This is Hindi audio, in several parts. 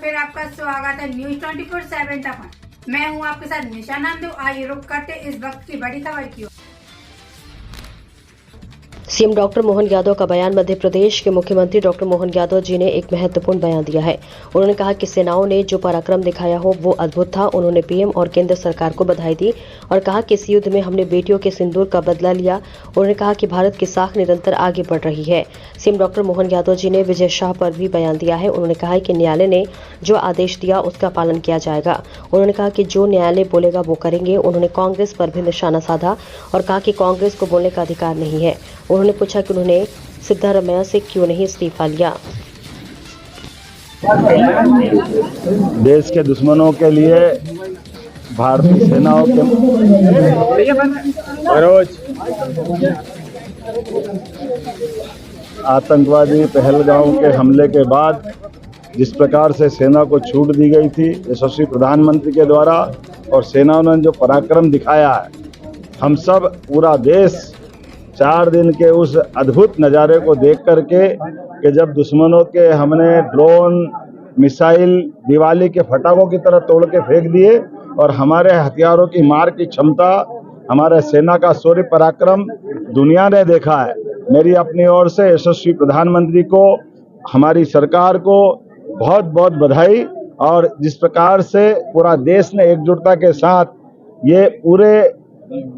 फिर आपका स्वागत है न्यूज 24/7 पर। मैं हूं आपके साथ निशा नामदेव। आइए रुक करते इस वक्त की बड़ी खबर की ओर। सीएम डॉक्टर मोहन यादव का बयान। मध्य प्रदेश के मुख्यमंत्री डॉक्टर मोहन यादव जी ने एक महत्वपूर्ण बयान दिया है। उन्होंने कहा कि सेनाओं ने जो पराक्रम दिखाया हो वो अद्भुत था। उन्होंने पीएम और केंद्र सरकार को बधाई दी और कहा कि इस युद्ध में हमने बेटियों के सिंदूर का बदला लिया। उन्होंने कहा कि भारत की साख निरंतर आगे बढ़ रही है। सीएम डॉक्टर मोहन यादव जी ने विजय शाह पर भी बयान दिया है। उन्होंने कहा कि न्यायालय ने जो आदेश दिया उसका पालन किया जाएगा। उन्होंने कहा कि जो न्यायालय बोलेगा वो करेंगे। उन्होंने कांग्रेस पर भी निशाना साधा और कहा कि कांग्रेस को बोलने का अधिकार नहीं है। उन्होंने पूछा कि उन्होंने सिद्धारमैया से क्यों नहीं इस्तीफा लिया। देश के दुश्मनों के लिए भारतीय सेनाओं के आतंकवादी पहलगाम के हमले के बाद जिस प्रकार से सेना को छूट दी गई थी यशस्वी प्रधानमंत्री के द्वारा और सेनाओं ने जो पराक्रम दिखाया है, हम सब पूरा देश 4 दिन के उस अद्भुत नज़ारे को देख करके कि जब दुश्मनों के हमने ड्रोन मिसाइल दिवाली के फटाकों की तरह तोड़ के फेंक दिए और हमारे हथियारों की मार की क्षमता, हमारे सेना का शौर्य पराक्रम दुनिया ने देखा है। मेरी अपनी ओर से यशस्वी प्रधानमंत्री को, हमारी सरकार को बहुत बहुत बधाई। और जिस प्रकार से पूरा देश ने एकजुटता के साथ ये पूरे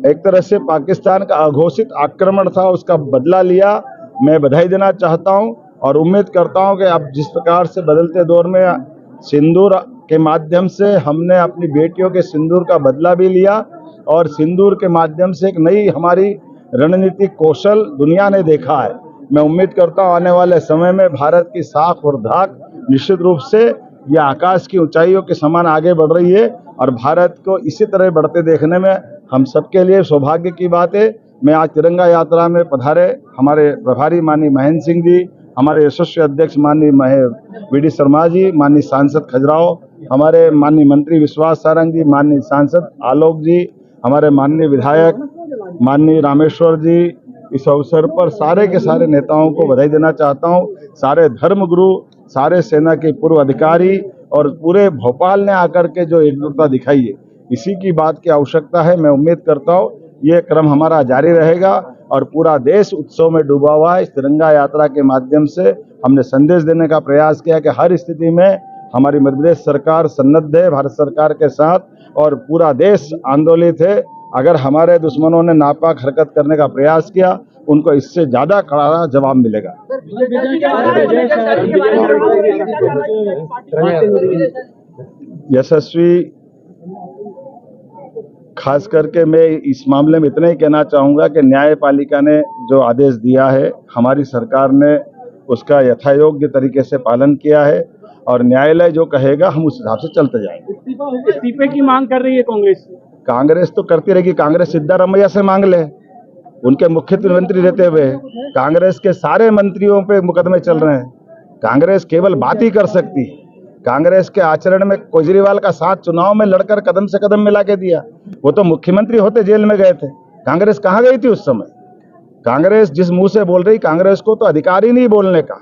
एक तरह से पाकिस्तान का अघोषित आक्रमण था उसका बदला लिया, मैं बधाई देना चाहता हूं और उम्मीद करता हूं कि अब जिस प्रकार से बदलते दौर में सिंदूर के माध्यम से हमने अपनी बेटियों के सिंदूर का बदला भी लिया और सिंदूर के माध्यम से एक नई हमारी रणनीतिक कौशल दुनिया ने देखा है। मैं उम्मीद करता हूं आने वाले समय में भारत की साख और धाक निश्चित रूप से यह आकाश की ऊंचाइयों के समान आगे बढ़ रही है और भारत को इसी तरह बढ़ते देखने में हम सबके लिए सौभाग्य की बात है। मैं आज तिरंगा यात्रा में पधारे हमारे प्रभारी माननीय महेंद्र सिंह जी, हमारे यशस्वी अध्यक्ष माननीय वीडी शर्मा जी, माननीय सांसद खजुराहो, हमारे माननीय मंत्री विश्वास सारंग जी, माननीय सांसद आलोक जी, हमारे माननीय विधायक माननीय रामेश्वर जी, इस अवसर पर सारे के सारे नेताओं को बधाई देना चाहता हूं। सारे धर्मगुरु, सारे सेना के पूर्व अधिकारी और पूरे भोपाल ने आकर के जो एकजुटता दिखाई है, इसी की बात की आवश्यकता है। मैं उम्मीद करता हूं ये क्रम हमारा जारी रहेगा और पूरा देश उत्सव में डूबा हुआ है। इस तिरंगा यात्रा के माध्यम से हमने संदेश देने का प्रयास किया कि हर स्थिति में हमारी मध्य प्रदेश सरकार सन्नद्ध है भारत सरकार के साथ और पूरा देश आंदोलित है। अगर हमारे दुश्मनों ने नापाक हरकत करने का प्रयास किया उनको इससे ज्यादा कड़ा जवाब मिलेगा। यशस्वी, खास करके मैं इस मामले में इतना ही कहना चाहूँगा कि न्यायपालिका ने जो आदेश दिया है हमारी सरकार ने उसका यथायोग्य तरीके से पालन किया है और न्यायालय जो कहेगा हम उस हिसाब से चलते जाएंगे। इस्तीफे की मांग कर रही है कांग्रेस। कांग्रेस तो करती रहेगी। कांग्रेस सिद्धारमैया से मांग ले, उनके मुख्यमंत्री रहते हुए कांग्रेस के सारे मंत्रियों पे मुकदमे चल रहे हैं। कांग्रेस केवल बात ही कर सकती है। कांग्रेस के आचरण में केजरीवाल का साथ चुनाव में लड़कर कदम से कदम मिला के दिया। वो तो मुख्यमंत्री होते जेल में गए थे। कांग्रेस कहाँ गई थी उस समय? कांग्रेस जिस मुंह से बोल रही, कांग्रेस को तो अधिकार ही नहीं बोलने का।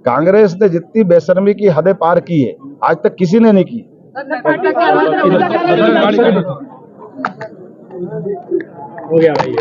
कांग्रेस ने जितनी बेशर्मी की हदें पार की है आज तक किसी ने नहीं की। हो गया भाई।